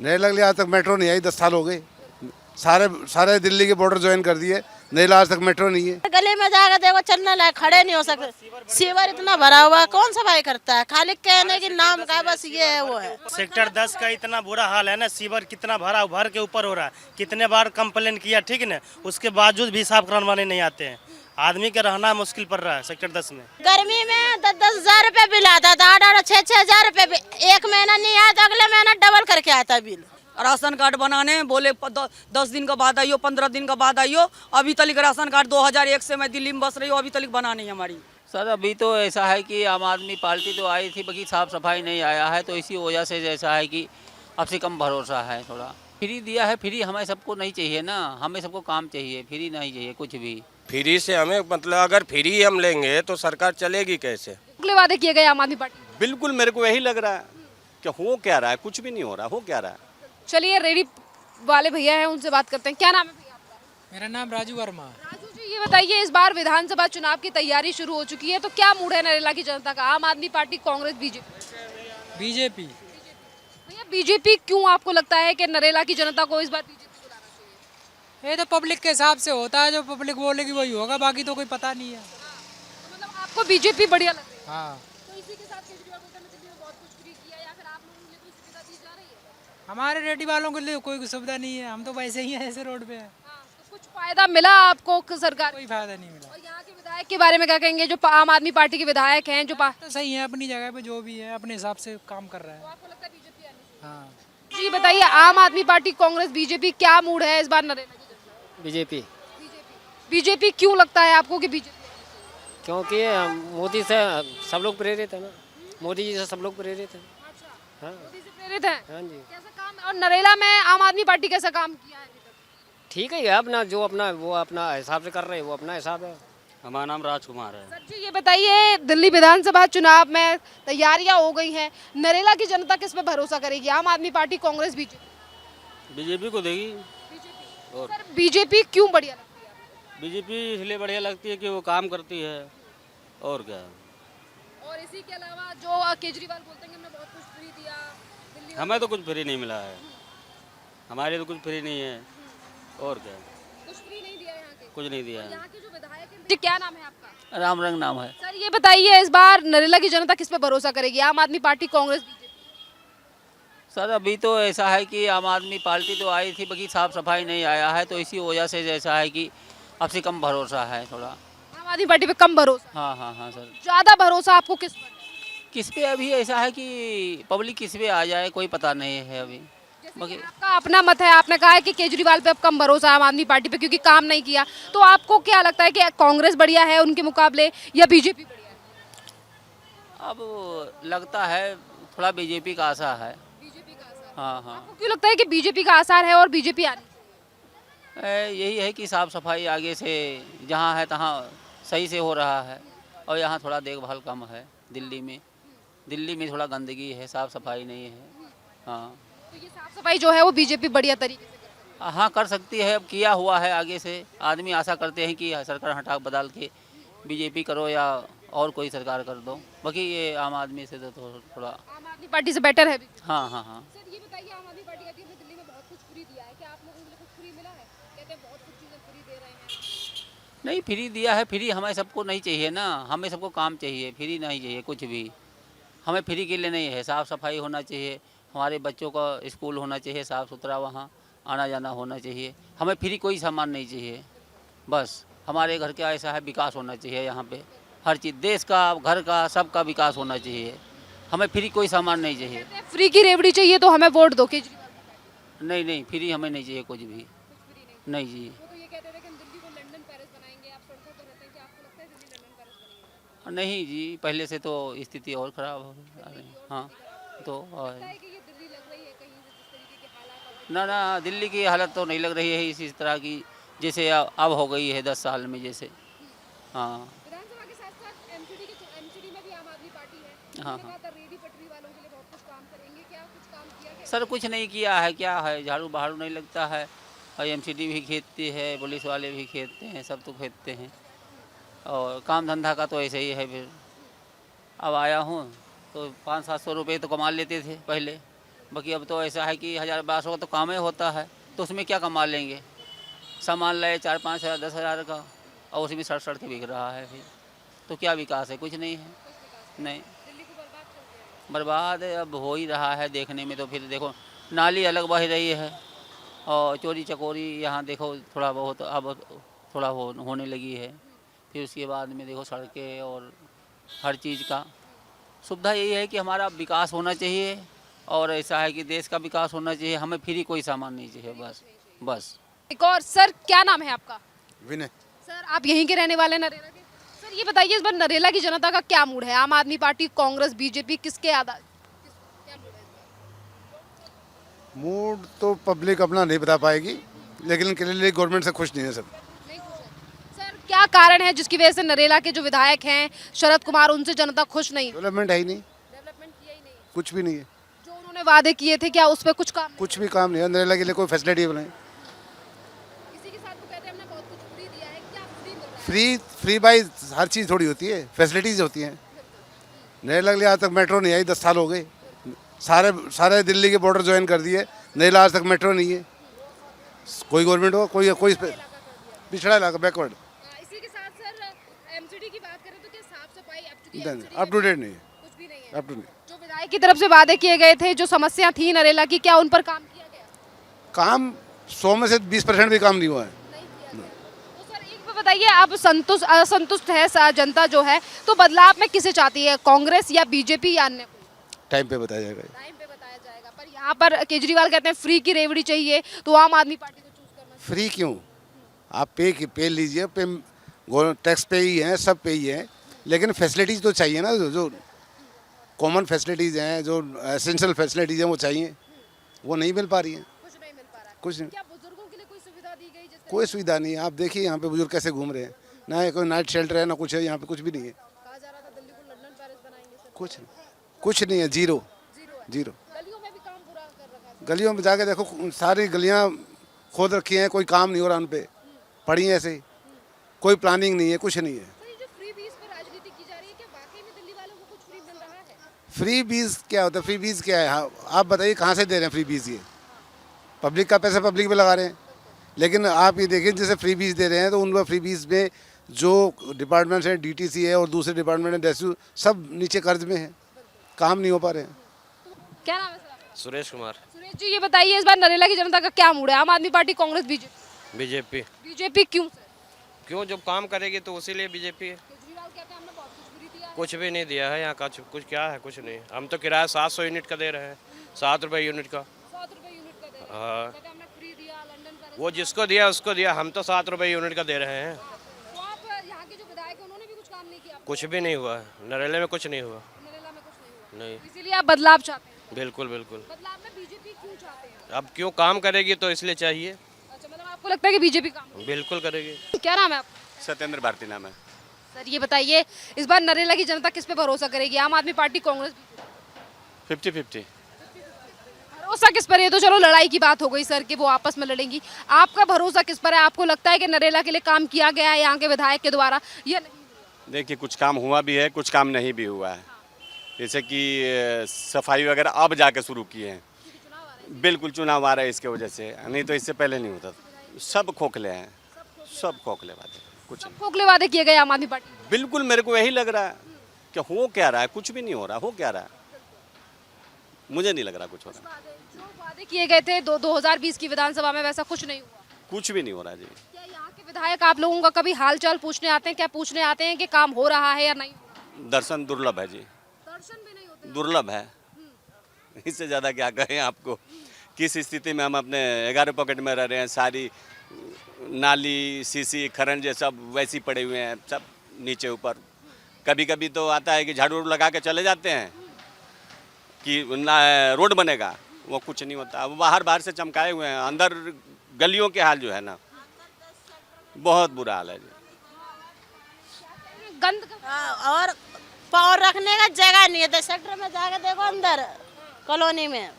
नरेला के लिए आज तक मेट्रो नहीं आई, 10 साल हो गए। सारे सारे दिल्ली के बॉर्डर ज्वाइन कर दिए, नरेला आज तक मेट्रो नहीं है। गली में जाकर देखो, चलने लायक खड़े नहीं हो सकते। सीवर इतना भरा हुआ है, कौन सफाई करता है? खाली कहने की नाम का बस ये है वो है। सेक्टर 10 का इतना बुरा हाल है ना, सीवर कितना भर के ऊपर हो रहा है। कितने बार कंप्लेन किया, ठीक है ना, उसके बावजूद भी साफ करवाने नहीं आते हैं। आदमी का रहना मुश्किल पड़ रहा है सेक्टर 10 में। गर्मी में 10-10 हजार बिल आता था, 8-6 हजार रुपए बिल। एक महीना नहीं आया तो अगले महीना डबल करके आता बिल। राशन कार्ड बनाने बोले 10 दिन का बाद आइयो, 15 दिन का बाद आइयो। अभी तक राशन कार्ड 2001 से मैं दिल्ली में बस रही हूँ, अभी तक बना नहीं हमारी। सर अभी तो ऐसा है कि आम आदमी पार्टी तो आई थी, बाकी साफ़ सफाई नहीं आया है, तो इसी वजह से जैसा है कि अब से कम भरोसा है थोड़ा। फ्री दिया है, फ्री हमें सबको नहीं चाहिए ना, हमें सबको काम चाहिए, फ्री नहीं चाहिए कुछ भी। फ्री से हमें मतलब अगर फ्री हम लेंगे तो सरकार चलेगी कैसे? अगले वादे किए गए आम आदमी पार्टी। बिल्कुल मेरे को यही लग रहा है कि हो क्या रहा है, कुछ भी नहीं हो रहा, हो क्या रहा है। चलिए रेडी वाले भैया हैं, उनसे बात करते हैं। क्या नाम है भैया आपका? मेरा नाम राजू वर्मा। राजू जी, ये बताइए, इस बार विधानसभा चुनाव की तैयारी शुरू हो चुकी है, तो क्या मूड है नरेला की जनता का? आम आदमी पार्टी, कांग्रेस, बीजेपी? बीजेपी। भैया बीजेपी क्यों आपको लगता है कि नरेला की जनता को इस बार बीजेपी को लाना चाहिए? ये तो पब्लिक के हिसाब से होता है, जो पब्लिक बोलेगी वही होगा, बाकी तो कोई पता नहीं है। तो मतलब आपको बीजेपी बढ़िया लग रही है? हाँ, तो इसी के साथ केजरीवाल को कहना दिल्ली में बहुत कुछ फ्री किया, या फिर आप लोगों को कोई सुविधा दी जा रही है? हमारे रेडी वालों के लिए कोई सुविधा नहीं है, हम तो वैसे ही हैं, ऐसे रोड पे हैं। हाँ, तो कुछ फायदा मिला आपको सरकार? कोई फायदा नहीं मिला। और यहाँ के विधायक के बारे में क्या कहेंगे, जो आम आदमी पार्टी के विधायक हैं, जो तो सही है, अपनी जगह पे जो भी है अपने हिसाब से काम कर रहा है। आपको लगता है बीजेपी आनी चाहिए? हाँ, जी बताइए, आम आदमी पार्टी, कांग्रेस, बीजेपी, क्या मूड है इस बार नरेला की जनता का? बीजेपी। बीजेपी क्यों लगता है आपको कि बीजेपी? क्योंकि मोदी से सब लोग प्रेरित है ना, मोदी जी से सब लोग प्रेरित हैं। अच्छा, हाँ मोदी से प्रेरित है। हाँ जी, कैसा काम, और नरेला में आम आदमी पार्टी कैसा काम किया है अभी तक? ठीक है, अपना जो अपना वो अपना हिसाब से कर रहे हैं, वो अपना हिसाब है। हमारा नाम राजकुमार है। सर जी, ये बताइए, दिल्ली विधानसभा चुनाव में तैयारियां हो गई हैं, नरेला की जनता किस पे भरोसा करेगी? आम आदमी पार्टी, कांग्रेस, बीजेपी? बीजेपी को देगी। बीजेपी। सर बीजेपी क्यों बढ़िया लगती है आपको? बीजेपी इसलिए बढ़िया लगती है कि वो काम करती है, और क्या। और इसी के अलावा जो केजरीवाल बोलते हैं कि हमने बहुत कुछ फ्री दिया दिल्ली में, हमें तो कुछ फ्री नहीं मिला है, हमारे तो कुछ फ्री नहीं है, और क्या। कुछ फ्री नहीं दिया यहाँ के? कुछ नहीं दिया है। यहाँ के जो विधायक हैं, जी क्या नाम है आपका? राम रंग नाम है। सर ये बताइए, इस बार नरेला की जनता किस पे भरोसा करेगी? आम आदमी पार्टी, कांग्रेस, बीजेपी? सर अभी तो ऐसा है कि आम आदमी पार्टी तो आई थी, बाकी साफ़ सफाई नहीं आया है, तो इसी वजह से जैसा है कि अब से कम भरोसा है थोड़ा। आम आदमी पार्टी पे कम भरोसा? हाँ हाँ हाँ सर। ज्यादा भरोसा आपको किस पर? किस पे अभी ऐसा है कि पब्लिक किस पे आ जाए कोई पता नहीं है अभी। बाकी आपका अपना मत है, आपने कहा है कि केजरीवाल पे अब कम भरोसा आम आदमी पार्टी पे क्योंकि काम नहीं किया, तो आपको क्या लगता है कि कांग्रेस बढ़िया है उनके मुकाबले, या बीजेपी बढ़िया है? अब लगता है थोड़ा बीजेपी का आशा है। बीजेपी का आसार। हाँ हाँ, आपको क्यों लगता है कि बीजेपी का आसार है और बीजेपी आनी चाहिए? यही है कि साफ़ सफाई आगे से जहाँ है तहाँ सही से हो रहा है, और यहाँ थोड़ा देखभाल कम है। दिल्ली में थोड़ा गंदगी है, साफ़ सफाई नहीं है। हाँ, तो ये साफ सफाई जो है वो बीजेपी बढ़िया तरीके से कर सकती है। हाँ कर सकती है, अब किया हुआ है। आगे से आदमी आशा करते हैं कि सरकार हटा बदल के बीजेपी करो या और कोई सरकार कर दो, बाकी ये आम आदमी से तो थोड़ा आम आदमी पार्टी से बेटर है। हाँ हाँ हाँ। सर ये बताइए, आम आदमी पार्टी कहती है हमने दिल्ली में बहुत कुछ फ्री दिया है, क्या आप लोगों को कुछ फ्री मिला है? कहते हैं बहुत कुछ चीजें फ्री दे रहे हैं। नहीं, फ्री दिया है, फ्री हमें सबको नहीं चाहिए ना, हमें सबको काम चाहिए, फ्री नहीं चाहिए कुछ भी। हमें फ्री के लिए नहीं है, साफ़ सफाई होना चाहिए, हमारे बच्चों का स्कूल होना चाहिए साफ़ सुथरा, वहाँ आना जाना होना चाहिए। हमें फ्री कोई सामान नहीं चाहिए, बस हमारे घर का ऐसा है विकास होना चाहिए यहाँ पे, हर चीज़ देश का, घर का, सबका विकास होना चाहिए। हमें फ्री कोई सामान नहीं चाहिए। कहते हैं फ्री की रेवड़ी चाहिए तो हमें वोट दो केजरीवाल। नहीं नहीं, फ्री हमें नहीं चाहिए कुछ भी, नहीं जी। वो तो ये कहते थे कि हम दिल्ली को लंदन पेरिस बनाएंगे, आप सड़कों पर रहते हैं, क्या आपको लगता है दिल्ली लंदन पेरिस बनेगी? नहीं जी, पहले से तो स्थिति और ख़राब हो गई। हाँ तो और लगता है कि ये दिल्ली लग रही है कहीं से, जिस तरीके के हालात अब ना ना, दिल्ली की हालत तो नहीं लग रही है इसी तरह की जैसे अब हो गई है 10 साल में जैसे। हाँ विधानसभा के साथ साथ एमसीडी में भी आम आदमी पार्टी है। हाँ उन्होंने हाँ। कहा था रेडी पटरी वालों के लिए बहुत कुछ काम करेंगे, क्या कुछ काम किया क्या? सर कुछ नहीं किया है, क्या है, झाड़ू बहाड़ू नहीं लगता है, और एमसीडी भी खेदती है, पुलिस वाले भी खेदते हैं, सब तो खेदते हैं, और काम धंधा का तो ऐसे ही है। फिर अब आया हूँ तो 500-700 रुपये तो कमा लेते थे पहले, बाकी अब तो ऐसा है कि 1000-1200 का तो काम ही होता है, तो उसमें क्या कमा लेंगे। सामान लाए 4-5 हज़ार 10 हज़ार का और उसी में सड़ के बिक रहा है फिर, तो क्या विकास है, कुछ नहीं है। नहीं, बर्बाद अब हो ही रहा है देखने में। तो फिर देखो नाली अलग बह रही है और चोरी चकोरी यहाँ देखो थोड़ा बहुत अब थोड़ा होने लगी है। फिर उसके बाद में देखो सड़कें और हर चीज़ का सुविधा यही है कि हमारा विकास होना चाहिए और ऐसा है कि देश का विकास होना चाहिए, हमें फ्री कोई सामान नहीं चाहिए, बस। एक और सर, क्या नाम है आपका? विनय। सर, आप यहीं के रहने वाले नरेला के? सर, ये बताइए इस बार नरेला की जनता का क्या मूड है? आम आदमी पार्टी, कांग्रेस, बीजेपी, किसके आधार? मूड तो पब्लिक अपना नहीं बता पाएगी, लेकिन क्लियरली गवर्नमेंट से खुश नहीं है सब। नहीं खुश है। सर, क्या कारण है जिसकी वजह से नरेला के जो विधायक हैं शरद कुमार, उनसे जनता खुश नहीं? डेवलपमेंट है ही नहीं, डेवलपमेंट किया ही नहीं, कुछ भी नहीं है। जो उन्होंने वादे किए थे क्या उस पर कुछ काम? कुछ भी काम नहीं है। नरेला के लिए कोई फैसिलिटी बनाए। किसी के साथ तो कहते हैं हमने बहुत कुछ फ्री दिया है, क्या फ्री मिल रहा है? फ्री बाई हर चीज़ थोड़ी होती है, फैसिलिटीज़ होती हैं। नरेला के लिए आज तक मेट्रो नहीं आई, 10 साल हो गए। सारे दिल्ली के बॉर्डर ज्वाइन कर दिए, नरेला आज तक मेट्रो नहीं है। कोई गवर्नमेंट हो, कोई पिछड़ा इलाका, बैकवर्ड। इसी के साथ सर एमसीडी की बात करें तो क्या साफ सफाई अप टू डेट नहीं है, कुछ भी नहीं है? Up to date. जो विधायक की तरफ से वादे किए गए थे, जो समस्या थी नरेला की, क्या उन पर काम किया गया? काम 100 में से 20% भी काम नहीं हुआ है। तो सर एक बात बताइए, आप असंतुष्ट है जनता जो है, तो बदलाव में किसे चाहती है, कांग्रेस या बीजेपी या अन्य? टाइम पे बताया जाएगा। टाइम पे बताया जाएगा। पर यहाँ पर केजरीवाल कहते हैं फ्री की रेवड़ी चाहिए, तो आम आदमी पार्टी को चूज करना चाहिए। फ्री क्यों? आप पे लीजिए, टैक्स पे ही हैं, सब पे ही हैं, लेकिन फैसिलिटीज़ तो चाहिए ना। जो कॉमन फैसिलिटीज़ हैं, जो एसेंशियल फैसिलिटीज़ हैं, वो चाहिए, वो नहीं मिल पा रही हैं। कुछ नहीं मिल पा रहा है। कुछ नहीं, क्या बुजुर्गों के लिए कोई सुविधा दी गई? जिससे कोई सुविधा नहीं है। आप देखिए यहाँ पे बुजुर्ग कैसे घूम रहे हैं, ना कोई नाइट शेल्टर है, ना कुछ है, यहाँ पे कुछ भी नहीं है। कहा जा रहा था दिल्ली को लंदन पेरिस बनाएंगे सर। कुछ नहीं है, जीरो। गलियों में भी काम पूरा कर रखा है। गलियों में जाके देखो, सारी गलियाँ खोद रखी हैं, कोई काम नहीं हो रहा उन पे, पड़ी हैं ऐसे ही, कोई प्लानिंग नहीं है, कुछ नहीं है। तो ये जो फ्री बीज पर राजनीति की जा रही है, क्या वाकई में दिल्ली वालों को कुछ फ्री मिल रहा है? फ्री बीज क्या होता है? फ्री बीज क्या है? हाँ, आप बताइए कहाँ से दे रहे हैं फ्री बीज? ये पब्लिक का पैसा पब्लिक पे लगा रहे हैं। लेकिन आप ये देखिए, जैसे फ्री बीज दे रहे हैं तो उन फ्री बीज में जो डिपार्टमेंट्स हैं, डीटीसी है और दूसरे डिपार्टमेंट है, डेस्यू, सब नीचे कर्ज में है, काम नहीं हो पा रहे हैं। क्या नाम है सर आपका? सुरेश कुमार। सुरेश जी, ये बताइए इस बार नरेला की जनता का क्या मूड है? आम आदमी party, Congress, BJP? BJP. BJP क्यों सर? क्यों? जब काम करेगी तो उसी लिए बीजेपी है। केजरीवाल कहते हैं हमने बहुत कुछ फ्री दिया है। कुछ भी नहीं दिया है यहाँ का, कुछ क्या है, कुछ नहीं। हम तो किराया 700 यूनिट का दे रहे हैं, 7 रुपये यूनिट का। 7 रुपए यूनिट का दे रहे हैं। हाँ, कहते हैं हमने फ्री दिया, लंदन पेरिस। वो जिसको दिया उसको दिया, हम तो 7 रुपये यूनिट का दे रहे हैं। तो आप यहाँ के जो विधायक हैं उन्होंने भी कुछ काम नहीं किया? कुछ भी नहीं हुआ है, नरेले में कुछ नहीं हुआ। नरेला में कुछ नहीं हुआ, नहीं, इसीलिए आप बदलाव चाहते हैं? बिल्कुल बिल्कुल। बदलाव में बीजेपी क्यों चाहते हैं? अब क्यों? काम करेगी तो इसलिए चाहिए। अच्छा, मतलब आपको लगता है कि बीजेपी काम? बिल्कुल करेगी। क्या नाम है आपका? सत्येंद्र भारती नाम है। सर ये बताइए इस बार नरेला की जनता किस पे भरोसा करेगी? आम आदमी पार्टी, कांग्रेस, बीजेपी? 50-50। भरोसा किस पर है? तो चलो लड़ाई की बात हो गई सर कि वो आपस में लड़ेंगी, आपका भरोसा किस पर है? आपको लगता है कि नरेला के लिए काम किया गया है यहाँ के विधायक के द्वारा या नहीं? देखिए, कुछ काम हुआ भी है, कुछ काम नहीं भी हुआ है। जैसे कि सफाई वगैरह अब जाके शुरू किए हैं। बिल्कुल, चुनाव आ रहा है इसके वजह से, नहीं तो इससे पहले नहीं होता था। सब खोखले हैं, सब खोखले वादे, कुछ नहीं। खोखले वादे किए गए आम आदमी पार्टी? बिल्कुल, मेरे को यही लग रहा है कि हो क्या रहा है, कुछ भी नहीं हो रहा। हो क्या रहा है, मुझे नहीं लग रहा कुछ हो रहा है। जो वादे किए गए थे 2020 की विधानसभा में, वैसा कुछ नहीं हुआ? कुछ भी नहीं हो रहा जी। क्या यहाँ के विधायक आप लोगों का कभी हाल चाल पूछने आते हैं? क्या पूछने आते हैं कि काम हो रहा है या नहीं? दर्शन दुर्लभ है जी, दर्शन भी नहीं होते? दुर्लभ है। इससे ज़्यादा क्या कहें आपको। किस स्थिति में हम अपने 11 पॉकेट में रह रहे हैं। सारी नाली, सीसी, खरंजे सब वैसी पड़े हुए हैं, सब नीचे ऊपर। कभी कभी तो आता है कि झाड़ू लगा के चले जाते हैं कि रोड बनेगा, वो कुछ नहीं होता। वो बाहर से चमकाए हुए हैं, अंदर गलियों के हाल जो है ना, बहुत बुरा हाल है जी। गंद और पाँव रखने का जगह नहीं है। सेक्टर में जाके देखो, अंदर कॉलोनी में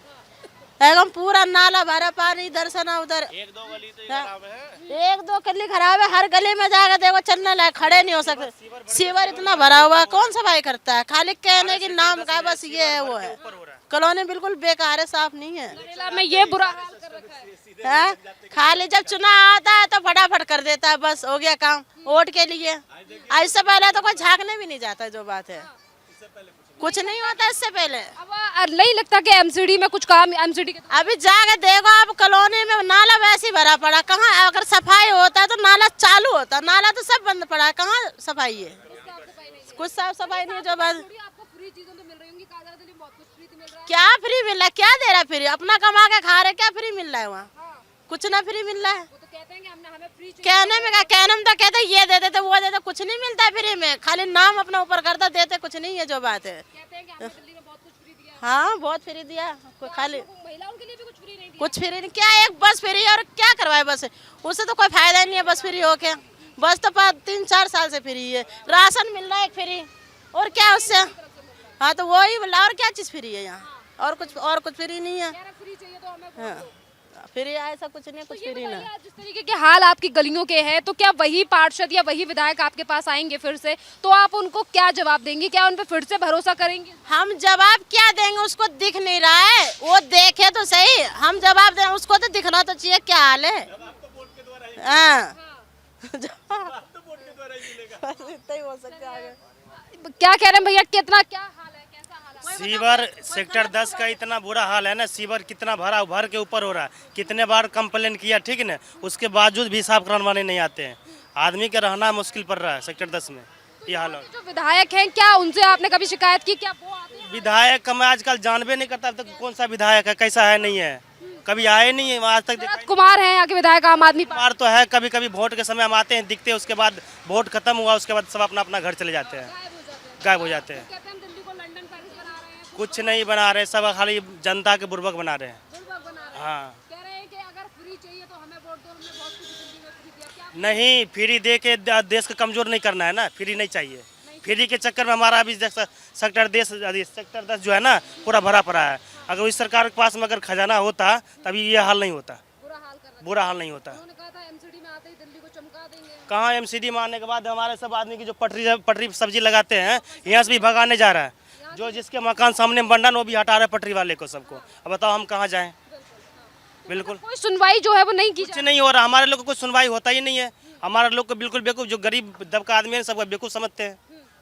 एकदम पूरा नाला भरा पानी इधर से ना उधर। एक दो गली तो खराब है, एक दो गली खराब है, हर गली में जाकर देखो चलने लायक खड़े नहीं हो सकते। सीवर इतना भरा हुआ है, कौन सफाई करता है? खाली कहने की नाम का बस ये है वो है। कॉलोनी बिल्कुल बेकार है, साफ नहीं है। नरेला में ये बुरा हाल कर रखा है। खाली जब चुनाव आता है तो फटाफट कर देता है, बस हो गया काम वोट के लिए। इससे पहले तो कोई झांकने भी नहीं जाता, जो बात है कुछ नहीं होता इससे पहले। अब नहीं लगता कि एमसीडी में कुछ काम, एमसीडी के अभी जाके देखो आप कॉलोनी में नाला वैसे ही भरा पड़ा, कहाँ अगर सफाई होता है तो नाला चालू होता, नाला तो सब बंद पड़ा है, कहाँ सफाई है? कुछ साफ सफाई नहीं है। जो बस आपको फ्री चीजें तो मिल रही होंगी, काजा दिल्ली में बहुत कुछ फ्री मिल रहा है। क्या फ्री मिल रहा है? क्या दे रहा है फ्री? अपना कमा के खा रहे, क्या फ्री मिल रहा है वहाँ? कुछ ना फ्री मिल रहा है। वो तो कहते हैं कि हमें फ्री कहने में क्या, कहने में तो कहते ये दे देते वो देते, कुछ नहीं मिलता है फ्री में, खाली नाम अपना ऊपर करता, देते कुछ नहीं है। जो बात है कहते हैं कि हमें दिल्ली में बहुत कुछ फ्री दिया। हाँ बहुत फ्री दिया, कोई खाली महिलाओं के लिए भी कुछ फ्री नहीं दिया। कुछ फ्री नहीं। क्या एक बस फ्री और क्या करवाए बस? उससे तो कोई फायदा नहीं है बस फ्री होके। बस तो 3-4 साल से फ्री है, राशन मिल रहा है एक फ्री, और क्या उससे? हाँ तो वही बोला, और क्या चीज़ फ्री है यहाँ? और कुछ फ्री नहीं है। फ्री चाहिए तो हमें हाँ फ्री ऐसा कुछ नहीं है, कुछ फ्री नहीं। जिस तरीके के हाल आपकी गलियों के हैं, तो क्या वही पार्षद या वही विधायक आपके पास आएंगे फिर से, तो आप उनको क्या जवाब देंगे? क्या उन पे फिर से भरोसा करेंगे? हम जवाब क्या देंगे? उसको दिख नहीं रहा है, वो देखे तो सही, हम जवाब दें उसको तो दिखना तो चाहिए क्या हाल है। हाँ इतना ही हो सकता है। क्या कह रहे हैं भैया, कितना क्या हाल है, कैसा हाल है? सीवर सेक्टर 10 का इतना बुरा हाल है ना, सीवर कितना भर के ऊपर हो रहा है। कितने बार कंप्लेन किया, ठीक है ना, उसके बावजूद भी साफ करवाने नहीं आते हैं। आदमी का रहना मुश्किल पड़ रहा है सेक्टर 10 में, ये हाल है। जो विधायक हैं, क्या उनसे आपने कभी शिकायत की? क्या वो आते हैं? विधायक का मैं आजकल जानबे नहीं करता, अब तक कौन सा विधायक है, कैसा है, नहीं है, कभी आए नहीं है आज तक। शरद कुमार हैं यहाँ के विधायक आम आदमी पार्टी। कुमार तो है, कभी कभी वोट के समय हम आते हैं, दिखते हैं, उसके बाद वोट खत्म हुआ उसके बाद सब अपना अपना घर चले जाते हैं, गायब हो जाते हैं। कहते हैं दिल्ली को लंदन पेरिस बना रहे हैं, कुछ नहीं बना रहे, सब खाली जनता के बुर्बक बना रहे हैं। बुर्बक बना रहे हैं। हाँ कह रहे हैं कि अगर फ्री चाहिए तो हमें वोट दो, हमने बहुत कुछ दिल्ली में फ्री दिया। क्या नहीं, फ्री दे के देश को कमजोर नहीं करना है ना, फ्री नहीं चाहिए। फ्री के चक्कर में हमारा अभी सेक्टर 10 जो है ना पूरा भरा पड़ा है। अगर इस सरकार के पास में अगर खजाना होता तभी ये हाल नहीं होता, बुरा हाल नहीं होता। उन्होंने कहा था एमसीडी में आते ही दिल्ली को चमका देंगे। कहाँ एमसीडी में आने के बाद हमारे सब आदमी की जो पटरी सब्जी लगाते हैं, यहाँ से भी भगाने जा रहा है। जो जिसके मकान सामने में बन रहा है वो भी हटा रहा है पटरी वाले को, सबको। अब बताओ हम कहाँ जाएं? बिल्कुल कोई सुनवाई जो है वो नहीं की कुछ नहीं हो रहा, हमारे लोग को कोई सुनवाई होता ही नहीं है। हमारे लोग को बिल्कुल बेवकूफ़, जो गरीब दबका आदमी है सबको बेवकूफ़ समझते हैं।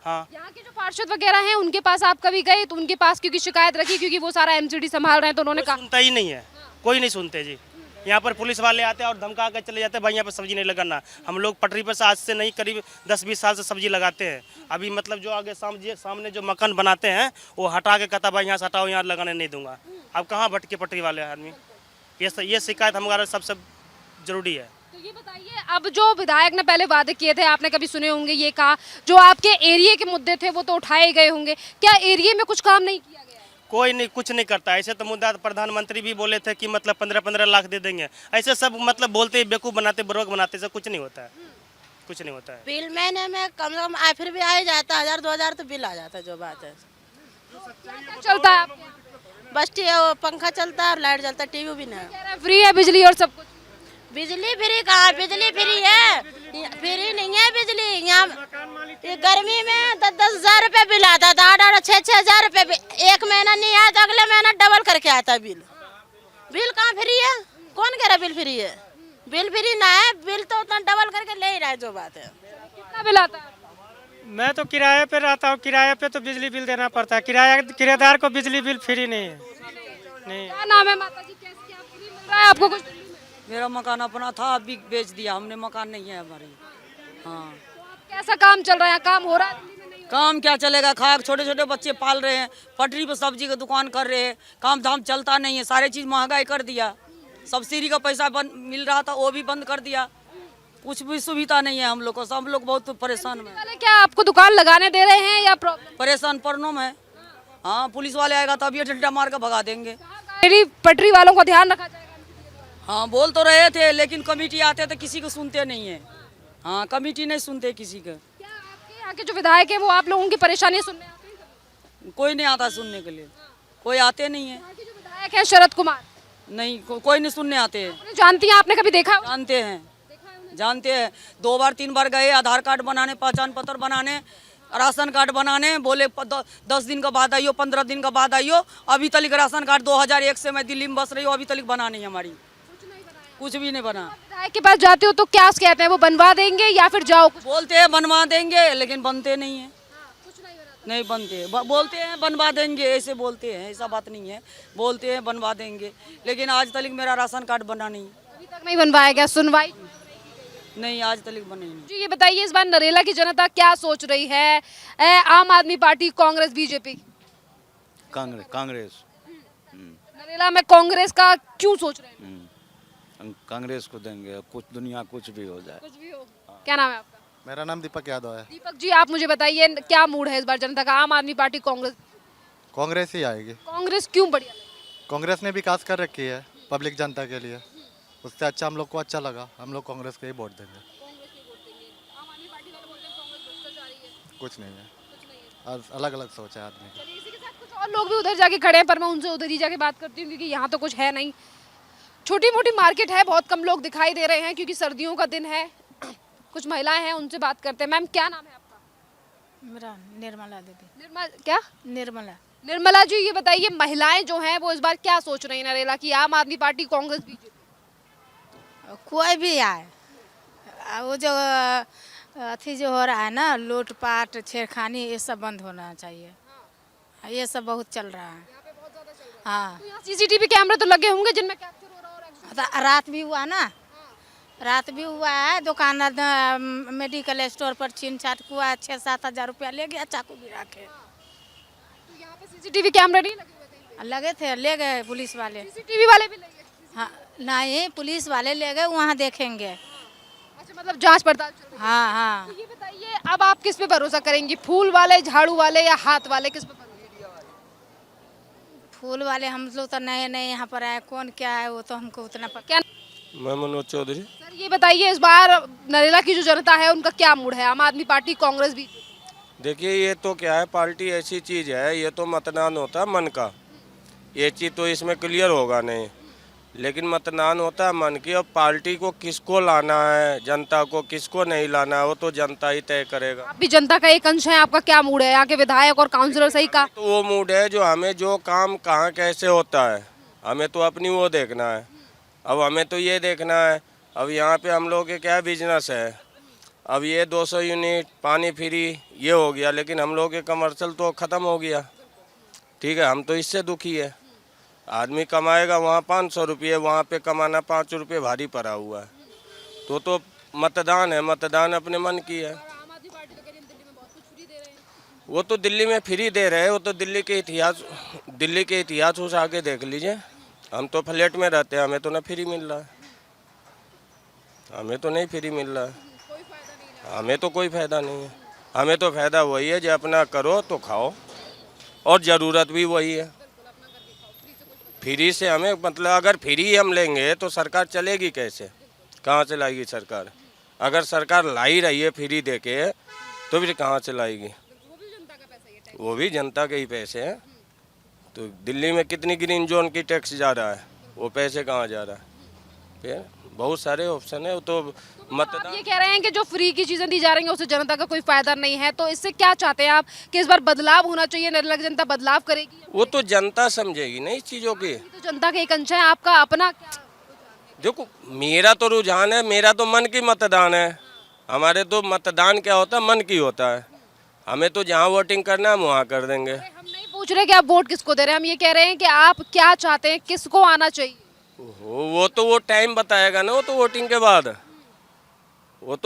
हाँ यहाँ के जो पार्षद वगैरह हैं उनके पास आप कभी गए तो उनके पास क्योंकि शिकायत रखी, क्योंकि वो सारा एमसीडी संभाल रहे हैं, तो उन्होंने कहा सुनता ही नहीं है, कोई नहीं सुनते जी। यहाँ पर पुलिस वाले आते हैं और धमका कर चले जाते हैं, भाई यहाँ पर सब्जी नहीं लगाना। हम लोग पटरी पर से आज से नहीं करीब 10-20 साल से सब्जी लगाते हैं। अभी मतलब जो आगे सामने जो मकान बनाते हैं वो हटा के कहता भाई यहाँ से हटाओ, यहाँ लगाने नहीं दूंगा। अब कहाँ भटके पटरी वाले आदमी? ये शिकायत हमारा सबसे ज़रूरी है। तो ये बताइए, अब जो विधायक ने पहले वादे किए थे, आपने कभी सुने होंगे, ये कहा जो आपके एरिया के मुद्दे थे वो तो उठाए गए होंगे, क्या एरिया में कुछ काम नहीं किया गया है? कोई नहीं, कुछ नहीं करता। ऐसे तो मुद्दा प्रधानमंत्री भी बोले थे कि मतलब 15-15 लाख दे देंगे, ऐसे सब मतलब बोलते बेवकूफ़ बनाते, बुर्बक बनाते, सब कुछ नहीं होता है, कुछ नहीं होता है। बिल महीने में कम से कम फिर भी आ ही जाता है, 1000-2000 तो बिल आ जाता है। जो बात है क्या चलता है आपके यहाँ? बस पंखा चलता है और लाइट चलता है, टीवी भी नहीं। कह रहे हैं फ्री है बिजली और सब कुछ। बिजली फ्री कहाँ? बिजली फ्री है, फ्री नहीं है बिजली। यहाँ ये गर्मी में 10-10 हज़ार रुपये बिल आता था, 8-6 हज़ार रुपये। एक महीना नहीं आया तो अगले महीना डबल करके आता है बिल। बिल कहाँ फ्री है? कौन कह रहा बिल फ्री है? बिल फ्री ना है, बिल तो उतना डबल करके ले ही रहा है। जो बात है कितना बिल आता है? मैं तो किराए पे रहता हूँ, किराए पे तो बिजली बिल देना पड़ता है। किराएदार को बिजली बिल फ्री नहीं है। नहीं। क्या नाम है माता जी, कैसे क्या फ्री मिल रहा है आपको कुछ? मेरा मकान अपना था, अभी बेच दिया हमने, मकान नहीं है हमारे। हाँ कैसा काम चल रहा है? काम हो रहा है दिल्ली में? नहीं काम क्या चलेगा, खाक छोटे छोटे बच्चे पाल रहे हैं, पटरी पर सब्जी की दुकान कर रहे हैं, काम धाम चलता नहीं है, सारे चीज़ महंगाई कर दिया। सब्सिडी का पैसा मिल रहा था वो भी बंद कर दिया, कुछ भी सुविधा नहीं है हम लोग को, सब लोग बहुत परेशान में। वाले क्या आपको दुकान लगाने दे रहे हैं या प्रॉब्लम? परेशान परनों में। हाँ पुलिस वाले आएगा तब ये डंडा मार कर भगा देंगे। पटरी वालों को ध्यान रखा जाएगा। हाँ बोल तो रहे थे, लेकिन कमेटी आते तो किसी को सुनते नहीं है। हाँ कमेटी नहीं सुनते किसी का। क्या आपके यहाँ के जो विधायक है वो आप लोगों की परेशानी सुनने आते हैं? कोई नहीं आता सुनने के लिए, कोई आते नहीं है। यहाँ के जो विधायक है शरद कुमार, नहीं कोई नहीं सुनने आते हैं। जानती हैं, आपने कभी देखा? जानते हैं 2 बार 3 बार गए आधार कार्ड बनाने, पहचान पत्र बनाने, राशन कार्ड बनाने, बोले 10 दिन के बाद आइयो, 15 दिन के बाद आइयो। अभी तक राशन कार्ड 2001 से मैं दिल्ली में बस रही हूँ, अभी तक बना नहीं हमारी, कुछ भी नहीं बना। विधायक के पास जाते हो तो क्या कहते हैं, वो बनवा देंगे या फिर जाओ? बोलते हैं बनवा देंगे लेकिन बनते नहीं है, नहीं बनते। बोलते हैं बनवा देंगे, ऐसे बोलते हैं, ऐसा बात नहीं है, बोलते हैं बनवा देंगे लेकिन आज तक मेरा राशन कार्ड बना नहीं, अभी तक नहीं बनवाया गया। सुनवाई नहीं आज तक बनी नहीं। जी ये बताइए, इस बार नरेला की जनता क्या सोच रही है? आम आदमी पार्टी, कांग्रेस, बीजेपी? कांग्रेस नरेला में कांग्रेस का क्यों सोच रहे हैं? हम कांग्रेस को देंगे, कुछ दुनिया कुछ भी हो जाए। कुछ भी हो। क्या नाम है आपका? मेरा नाम दीपक यादव है। दीपक जी, आप मुझे बताइए क्या मूड है इस बार जनता का? आम आदमी पार्टी, कांग्रेस? कांग्रेस ही आएगी। कांग्रेस क्यों बढ़िया? कांग्रेस ने विकास कर रखी है पब्लिक जनता के लिए, उससे अच्छा हम लोग को अच्छा लगा, हम लोग कांग्रेस को ही वोट देंगे। कुछ नहीं है, और अलग अलग सोच है आदमी की। इसी के साथ कुछ और लोग भी उधर जाके खड़े हैं, पर मैं उनसे उधर ही जाके बात करती हूँ क्योंकि यहाँ तो कुछ है नहीं। छोटी मोटी मार्केट है, बहुत कम लोग दिखाई दे रहे हैं क्योंकि सर्दियों का दिन है। कुछ महिलाएं हैं, उनसे बात करते हैं। मैम क्या नाम है आपका? मेरा निर्मला देवी। क्या? निर्मला जी, ये बताइए महिलाएं जो हैं वो इस बार क्या सोच रही हैं नरेला की? आम आदमी पार्टी, कांग्रेस, बीजेपी? कोई भी आए, वो जो अथी जो हो रहा है ना, लूटपाट, छेड़खानी, ये सब बंद होना चाहिए। ये सब बहुत चल रहा है। हाँ, तो यहाँ सीसीटीवी कैमरे तो लगे होंगे जिनमें कैप्चर हो रहा है। रात भी हुआ ना, रात भी हुआ है। दुकानदार मेडिकल स्टोर पर छीन छाट हुआ, 6-7 हज़ार रुपया ले गया, चाकू भी रखे। तो यहाँ पे सीसीटीवी कैमरे नहीं लगे हुए थे? लगे थे, ले गए पुलिस वाले। सीसीटीवी वाले भी ले गए? हाँ, नहीं पुलिस वाले ले गए, वहाँ देखेंगे। अच्छा, मतलब जांच पड़ताल चल रही है। हाँ हाँ। तो ये बताइए, अब आप किस पे भरोसा करेंगी? फूल वाले, झाड़ू वाले या हाथ वाले, किस पे भरोसा? फूल वाले हम लोग तो नए नए यहाँ पर आए, कौन क्या है वो तो हमको उतना पता। क्या? मैं मनोज चौधरी। सर ये बताइए, इस बार नरेला की जो जनता है उनका क्या मूड है? आम आदमी पार्टी, कांग्रेस, भी? देखिए ये तो क्या है, पार्टी ऐसी चीज़ है, ये तो मतदान होता है मन का, ये चीज़ तो इसमें क्लियर होगा नहीं, लेकिन मतदान होता है मन की। और पार्टी को किसको लाना है, जनता को किसको नहीं लाना है, वो तो जनता ही तय करेगा। आप भी जनता का एक अंश है, आपका क्या मूड है? यहाँ के विधायक और काउंसिलर सही का? तो वो मूड है जो हमें जो काम कहाँ कैसे होता है, हमें तो अपनी वो देखना है। अब हमें तो ये देखना है, अब यहाँ पे हम लोग के क्या बिजनेस है, अब ये 200 यूनिट पानी फ्री ये हो गया, लेकिन हम लोग के कमर्शियल तो ख़त्म हो गया। ठीक है, हम तो इससे दुखी है। आदमी कमाएगा वहाँ 500 रुपये, वहाँ पे कमाना 5 रुपये भारी पड़ा हुआ है। तो मतदान है, मतदान अपने मन की है। वो तो दिल्ली में फ्री दे रहे हैं, वो तो दिल्ली के इतिहास उस आगे देख लीजिए। हम तो फ्लैट में रहते हैं, हमें तो ना फ्री मिल रहा है, हमें तो नहीं फ्री मिल रहा है, हमें तो कोई फ़ायदा नहीं है। हमें तो फ़ायदा वही है जो अपना करो तो खाओ, और ज़रूरत भी वही है। फ्री से हमें मतलब अगर फ्री हम लेंगे तो सरकार चलेगी कैसे, कहाँ से लाएगी सरकार? अगर सरकार ला ही रही है फ्री दे के तो फिर कहाँ से लाएगी? वो भी जनता के ही पैसे हैं। तो दिल्ली में कितनी ग्रीन जोन की टैक्स जा रहा है, वो पैसे कहाँ जा रहा है? फिर बहुत सारे ऑप्शन है। वो तो मतदान, ये कह रहे हैं कि जो फ्री की चीजें दी जा रही हैं उससे जनता का कोई फायदा नहीं है, तो इससे क्या चाहते हैं आप कि इस बार बदलाव होना चाहिए, नरेला की जनता बदलाव करेगी? वो तो जनता समझेगी नहीं इस चीज़ों की। तो जनता के एक अंश है, आपका अपना क्या? देखो मेरा तो रुझान है, मेरा तो मन की मतदान है। हमारे तो मतदान क्या होता है, मन की होता है। हमें तो जहाँ वोटिंग करना है हम वहाँ कर देंगे। हम नहीं पूछ रहे कि आप वोट किसको दे रहे हैं, हम ये कह रहे हैं कि आप क्या चाहते हैं, किसको आना चाहिए? वो तो वो टाइम बताएगा ना, वो तो वोटिंग के बाद। वो तो